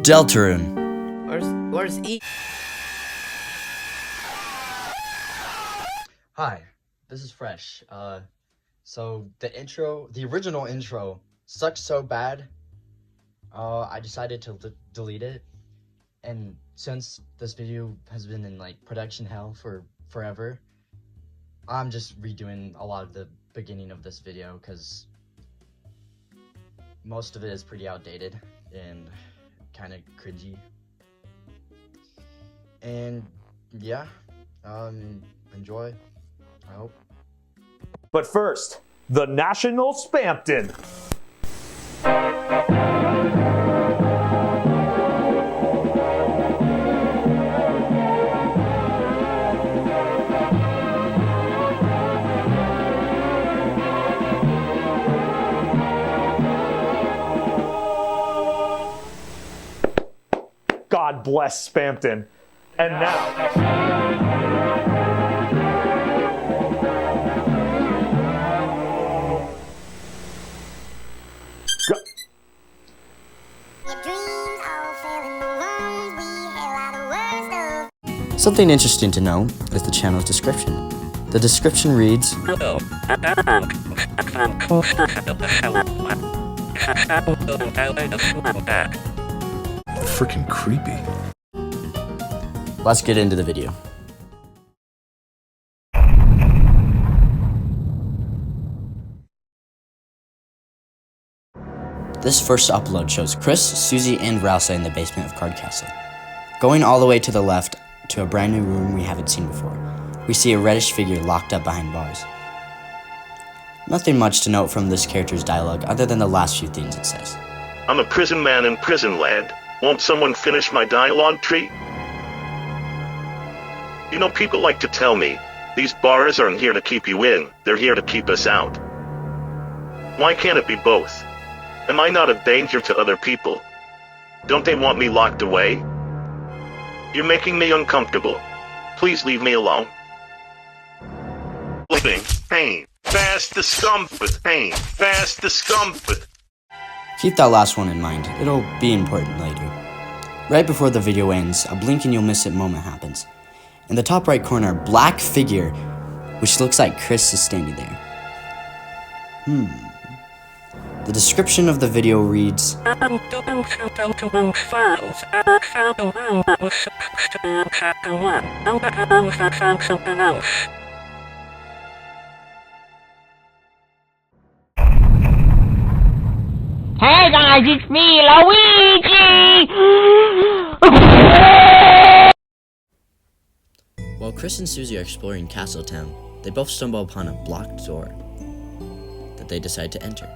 Deltarune. Where's E? Hi, this is Fresh. So the original intro sucked so bad, I decided to delete it. And since this video has been in like production hell for forever, I'm just redoing a lot of the beginning of this video because most of it is pretty outdated and kind of cringy. And yeah, enjoy, I hope. But first, the National Spampton. God bless Spampton. And now... Something interesting to know is the channel's description. The description reads, Hello, freaking creepy. Let's get into the video. This first upload shows Chris, Susie, and Rouse in the basement of Card Castle. Going all the way to the left to a brand new room we haven't seen before, we see a reddish figure locked up behind bars. Nothing much to note from this character's dialogue other than the last few things it says. I'm a prison man in prison land. Won't someone finish my dialogue tree? You know, people like to tell me, these bars aren't here to keep you in, they're here to keep us out. Why can't it be both? Am I not a danger to other people? Don't they want me locked away? You're making me uncomfortable. Please leave me alone. Living pain. Fast discomfort. Pain. Fast discomfort. Keep that last one in mind. It'll be important later. Right before the video ends, a blink and you'll miss it moment happens. In the top right corner, a black figure, which looks like Chris, is standing there. The description of the video reads, I'm going through those files, and I found a room that was supposed to be in chapter 1. And I found something else. Hey guys, it's me, Luigi! While Chris and Susie are exploring Castletown, they both stumble upon a blocked door that they decide to enter.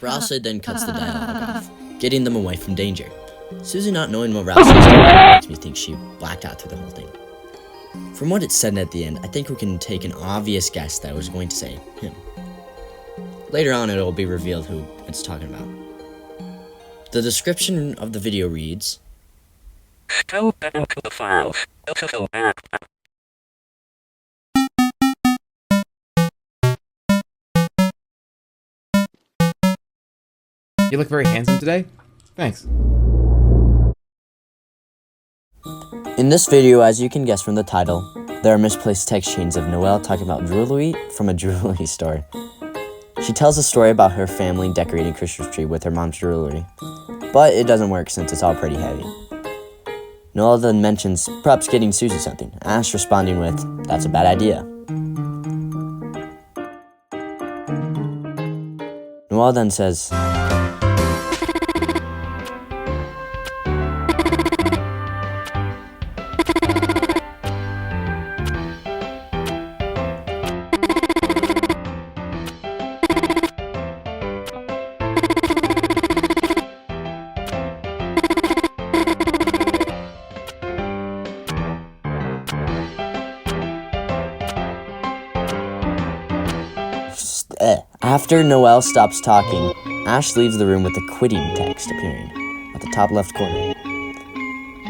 Rouse then cuts the dialogue off, getting them away from danger. Susie not knowing what Rouse is doing makes me think she blacked out through the whole thing. From what it said at the end, I think we can take an obvious guess that I was going to say him. Later on, it will be revealed who it's talking about. The description of the video reads, Go back into the files. This is a bad. You look very handsome today. Thanks. In this video, as you can guess from the title, there are misplaced text chains of Noelle talking about jewelry from a jewelry store. She tells a story about her family decorating Christmas tree with her mom's jewelry, but it doesn't work since it's all pretty heavy. Noelle then mentions perhaps getting Susie something, Ash responding with, "That's a bad idea." Noelle then says, After Noelle stops talking, Ash leaves the room with the quitting text appearing at the top left corner.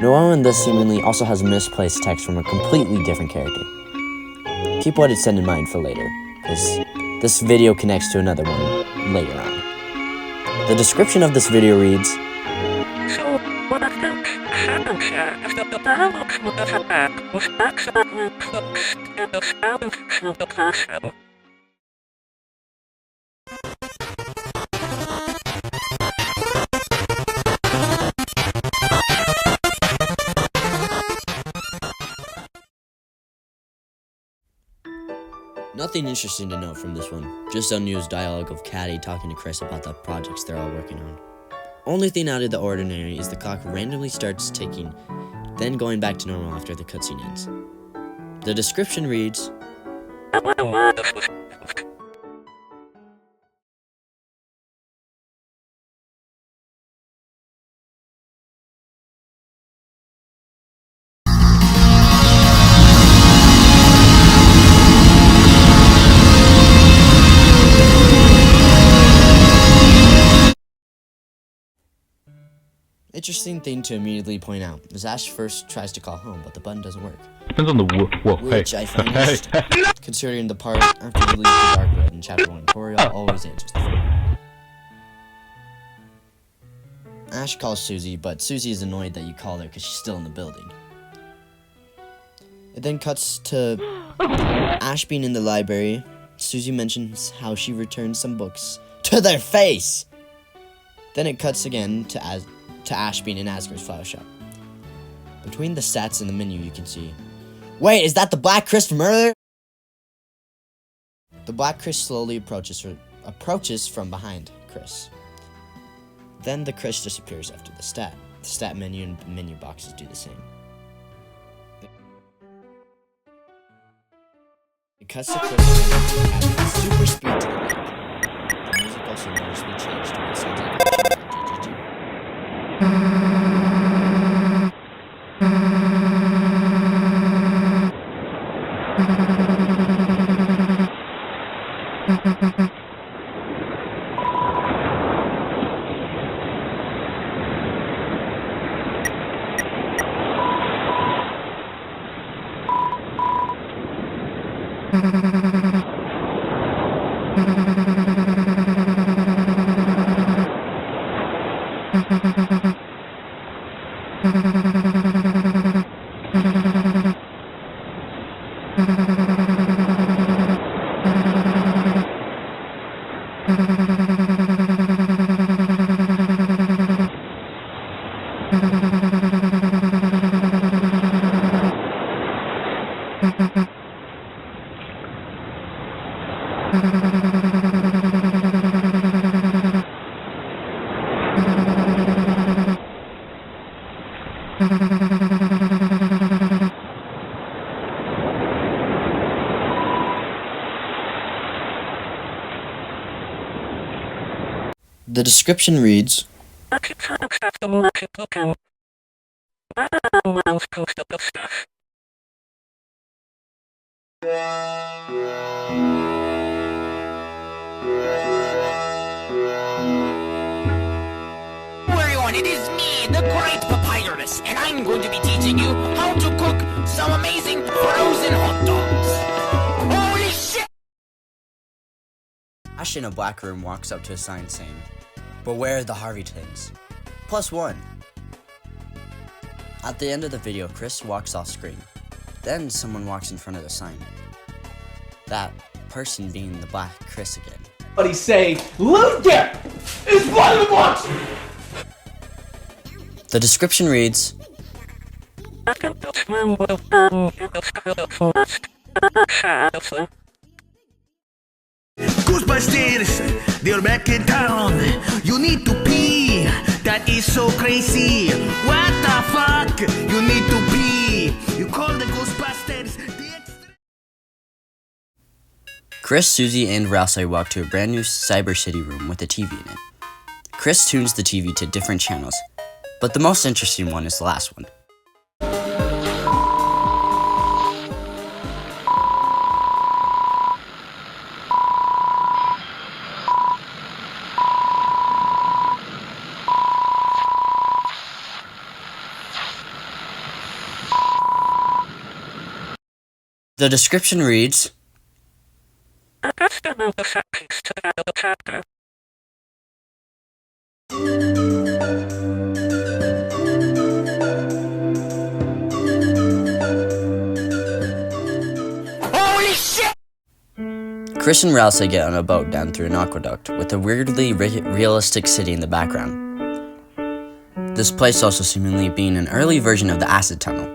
Noelle in this seemingly also has misplaced text from a completely different character. Keep what it said in mind for later, because this video connects to another one later on. The description of this video reads, So, what I think happened here is that the paradox with the bag was accidentally placed in the spelling section of the classroom. Nothing interesting to note from this one, just unused dialogue of Caddy talking to Chris about the projects they're all working on. Only thing out of the ordinary is the clock randomly starts ticking, then going back to normal after the cutscene ends. The description reads, Interesting thing to immediately point out is Ash first tries to call home, but the button doesn't work. Depends on the whoa. Which I find interesting, considering the part after you leave the dark road in Chapter 1, Toriel always answers the phone. Ash calls Susie, but Susie is annoyed that you call her because she's still in the building. It then cuts to Ash being in the library. Susie mentions how she returned some books to their face! Then it cuts again to Ash being in Asgard's flower shop. Between the stats and the menu you can see, wait, is that the Black Chris from earlier? The Black Chris slowly approaches from behind Chris. Then the Chris disappears after the stat. The stat menu and menu boxes do the same. It cuts to Chris at super speed to the left. The music also noticeably changed to what sounds like The description reads, Every time that the more keep looking, better than Miles posted the stuff. Everyone, it is me, the great Papyrus, and I'm going to be teaching you how to cook some amazing frozen hot dogs. Holy shit! Ash in a black room walks up to a sign saying, "Beware the Harvey twins. +1." At the end of the video, Chris walks off screen. Then someone walks in front of the sign. That person being the Black Chris again. Somebody say, "Loot there is one of the books." The description reads, I think this man would have been in the Aqueduct first. Sad, Ghostbusters, they're back in town. You need to pee. That is so crazy. What the fuck? You need to pee. You call the Ghostbusters. Chris, Susie, and Rousey walk to a brand new Cyber City room with a TV in it. Chris tunes the TV to different channels, but the most interesting one is the last one. The description reads, I guess there will be set piece to the end of the chapter. Holy shit! Chris and Rousey get on a boat down through an aqueduct with a weirdly realistic city in the background. This place also seemingly being an early version of the acid tunnel.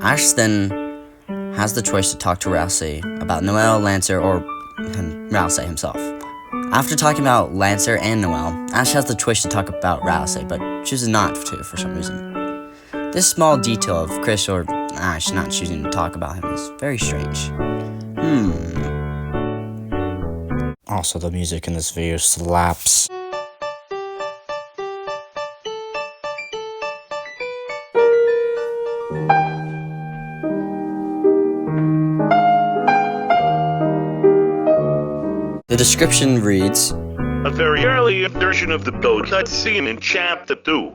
Ash then has the choice to talk to Rousey about Noelle, Lancer, or Rousey himself. After talking about Lancer and Noelle, Ash has the choice to talk about Rousey, but chooses not to for some reason. This small detail of Chris or Ash not choosing to talk about him is very strange. Also, the music in this video slaps. The description reads, A very early version of the boat cutscene in Chapter 2.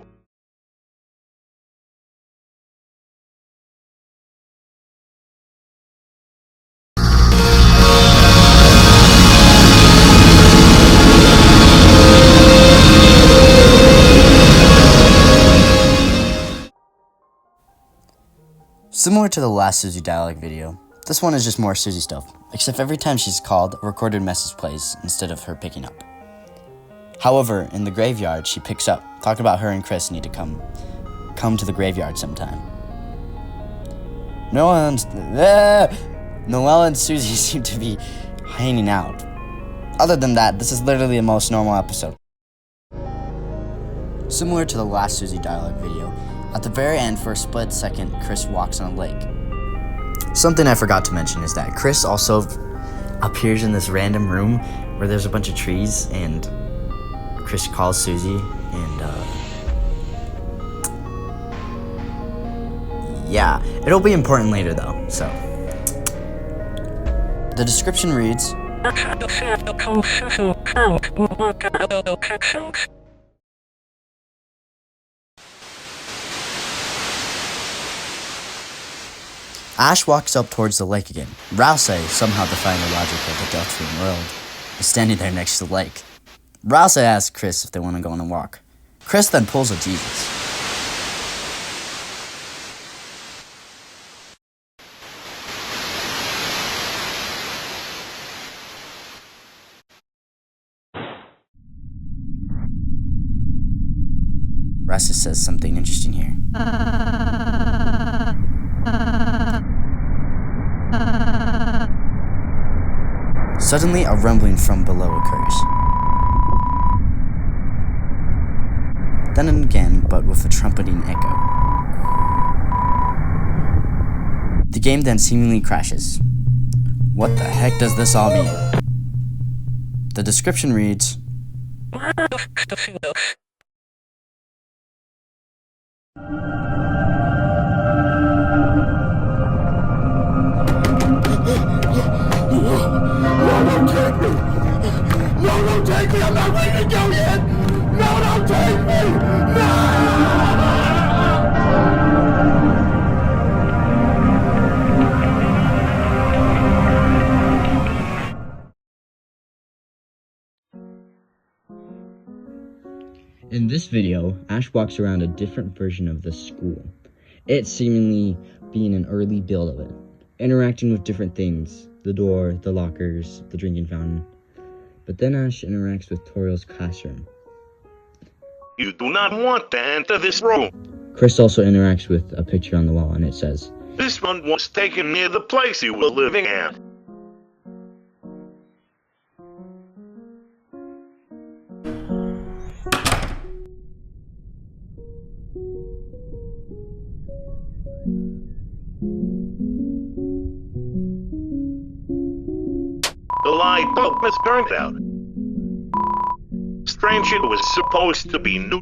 Similar to the last Susie dialogue video, this one is just more Susie stuff, except every time she's called, a recorded message plays instead of her picking up. However, in the graveyard, she picks up, talking about her and Chris need to come to the graveyard sometime. Noelle and Susie seem to be hanging out. Other than that, this is literally the most normal episode. Similar to the last Susie dialogue video, at the very end, for a split second, Chris walks on a lake. Something I forgot to mention is that Chris also appears in this random room where there's a bunch of trees, and Chris calls Susie, and yeah, it'll be important later though, so. The description reads, I tried to save the confusion count will work at other locations. Ash walks up towards the lake again. Rousey, somehow defying the logic of the deltarune world, is standing there next to the lake. Rousey asks Chris if they want to go on a walk. Chris then pulls a Jesus. Rousey says something interesting here. Suddenly, a rumbling from below occurs. Then again, but with a trumpeting echo. The game then seemingly crashes. What the heck does this all mean? The description reads, No, don't take me! I'm not ready to go yet! No, don't take me! No! In this video, Ash walks around a different version of the school. It seemingly being an early build of it, interacting with different things, the door, the lockers, the drinking fountain. But then Ash interacts with Toriel's classroom. You do not want to enter this room. Chris also interacts with a picture on the wall, and it says, This one was taken near the place you were living at. light bulb has burned out. Strange, it was supposed to be new.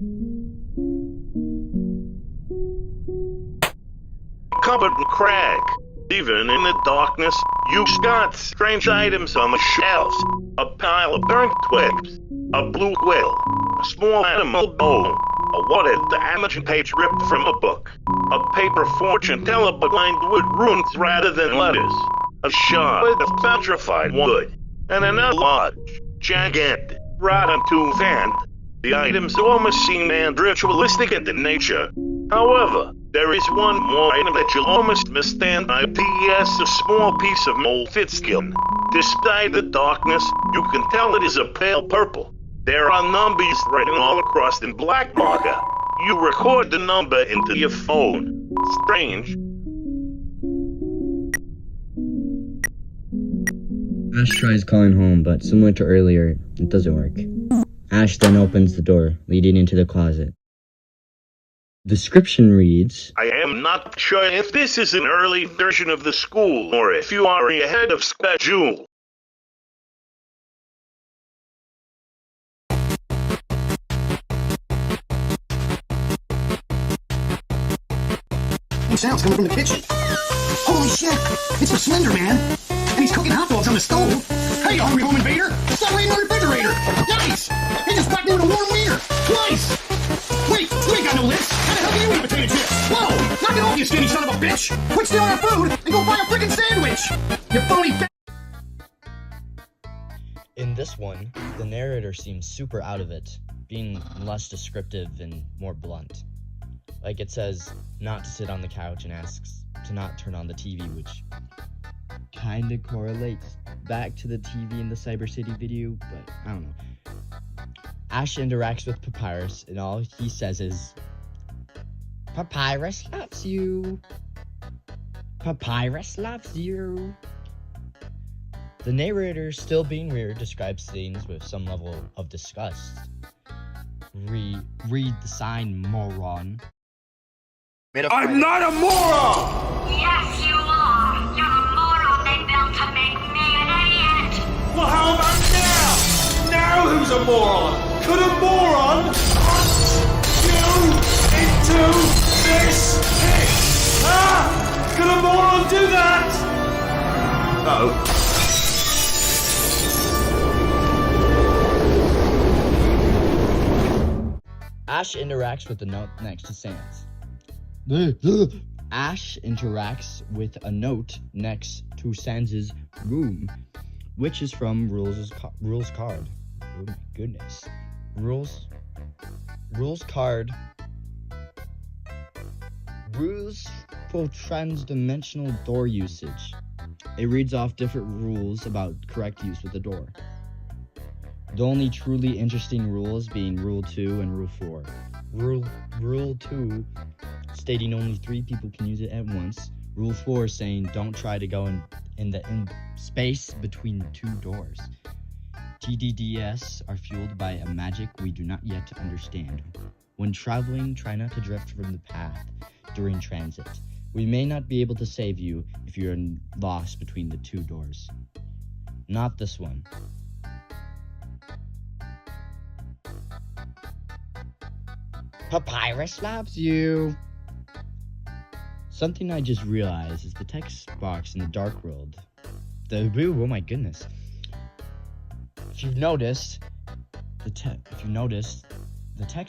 Covered in crack. Even in the darkness, you got strange items on the shelves. A pile of burnt twigs, a blue quill, a small animal bone, a watered damaged page ripped from a book, a paper fortune teller but lined with runes rather than letters, a shard of petrified wood, and another large, gigantic, rotten tooth hand. The items almost seem ritualistic in nature. However, there is one more item that you'll almost misstand. IPS, a small piece of molded skin. Despite the darkness, you can tell it is a pale purple. There are numbers written all across in black marker. You record the number into your phone. Strange. Ash tries calling home, but similar to earlier, it doesn't work. Ash then opens the door, leading into the closet. Description reads, I am not sure if this is an early version of the school or if you are ahead of schedule. Sounds coming from the kitchen. Holy shit! It's the Slender Man! And he's cooking hot dogs on the stove! Hey, you hungry home invader! Stop raiding the refrigerator! Nice! He just packed me with a warm wiener! Twice! Wait, you ain't got no lips! How the hell do you eat potato chips? Whoa! Knock it off, you skinny son of a bitch! Quit stealing our food and go buy a freaking sandwich! You phony In this one, the narrator seems super out of it, being less descriptive and more blunt. Like it says not to sit on the couch and asks to not turn on the TV, which kinda correlates back to the TV in the Cyber City video, but I don't know. Ash interacts with Papyrus and all he says is, Papyrus loves you. Papyrus loves you. The narrator, still being weird, describes things with some level of disgust. Read the sign, moron. I'm not a moron! Yes, you are. You're the moron they built to make me an idiot. Well, how about now? Now who's a moron? Could a moron push you into this pit? Huh? Could a moron do that? No. Ash interacts with the note next to Sans. Ash interacts with a note next to Sans' room, which is from Rules' card. Oh my goodness. Rules card. Rules for trans-dimensional door usage. It reads off different rules about correct use with the door. The only truly interesting rules being Rule 2 and Rule 4. Rule 2 stating only 3 people can use it at once. Rule 4 saying don't try to go in space between 2 doors. TDDS are fueled by a magic we do not yet understand. When traveling, try not to drift from the path during transit. We may not be able to save you if you're lost between the 2 doors. Not this one. Papyrus loves you. Something I just realized is the text box in the Dark World. Oh my goodness. If you've noticed, the text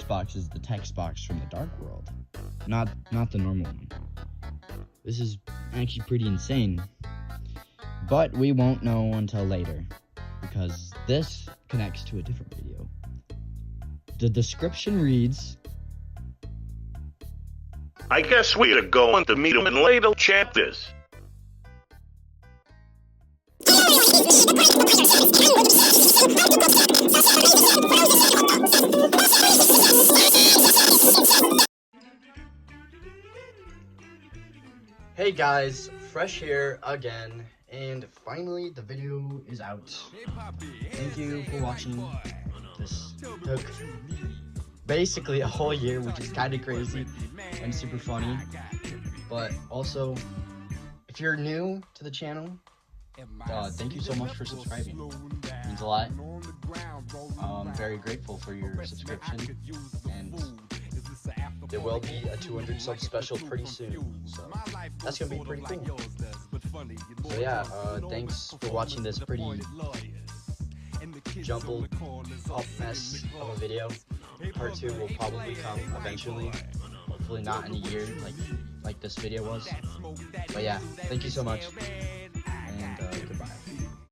box is the text box from the Dark World, not the normal one. This is actually pretty insane, but we won't know until later because this connects to a different video. The description reads, I guess we're going to meet him in later chapters. Hey guys, Fresh here again, and finally the video is out. Thank you for watching. This took basically a whole year, which is kind of crazy and super funny. But also, if you're new to the channel thank you so much for subscribing. It means a lot. I'm very grateful for your subscription, and there will be a 200 sub special pretty soon, so that's gonna be pretty cool. So yeah, thanks for watching this pretty jumbled up mess of a video. Part 2 will probably come eventually, hopefully not in a year like this video was. But yeah, thank you so much.